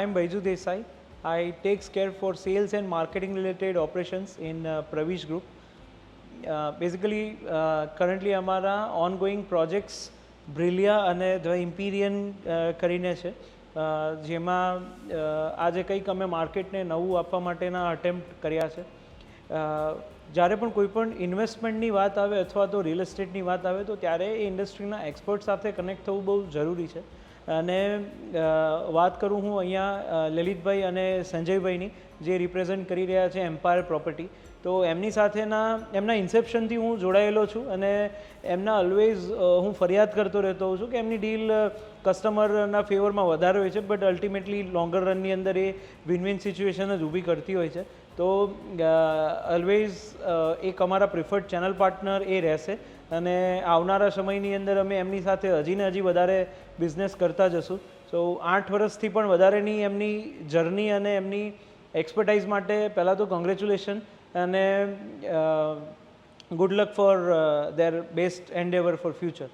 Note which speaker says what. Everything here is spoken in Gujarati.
Speaker 1: am Baiju Desai. I takes care for sales and marketing related operations in Pravish Group. Basically, currently અમારા ongoing projects Brillia અને The Empyrean કરીને છે, જેમાં આજે કંઈક અમે માર્કેટને નવું આપવા માટેના અટેમ્પ્ટ કર્યા છે. જ્યારે પણ કોઈ પણ ઇન્વેસ્ટમેન્ટની વાત આવે અથવા તો રિયલ એસ્ટેટની વાત આવે તો ત્યારે એ ઇન્ડસ્ટ્રીના એક્સપર્ટ સાથે કનેક્ટ થવું બહુ જરૂરી છે. અને વાત કરું હું અહીંયા લલિતભાઈ અને સંજયભાઈની, જે રિપ્રેઝેન્ટ કરી રહ્યા છે એમ્પાયર પ્રોપર્ટી, તો એમની સાથેના એમના ઇન્સેપ્શનથી હું જોડાયેલો છું અને એમના ઓલવેઝ હું ફરિયાદ કરતો રહેતો હોઉં છું કે એમની ડીલ કસ્ટમરના ફેવરમાં વધારે હોય છે, બટ અલ્ટિમેટલી લોંગર રનની અંદર એ વિન વિન સિચ્યુએશન જ ઊભી કરતી હોય છે. તો ઓલવેઝ એક અમારા પ્રિફર્ડ ચેનલ પાર્ટનર એ રહેશે અને આવનારા સમયની અંદર અમે એમની સાથે હજીને હજી વધારે બિઝનેસ કરતા જશું. સો 8 વર્ષથી પણ વધારેની એમની જર્ની અને એમની એક્સપર્ટાઇઝ માટે પહેલાં તો કોંગ્રેચ્યુલેશન અને good luck for their best endeavor for future.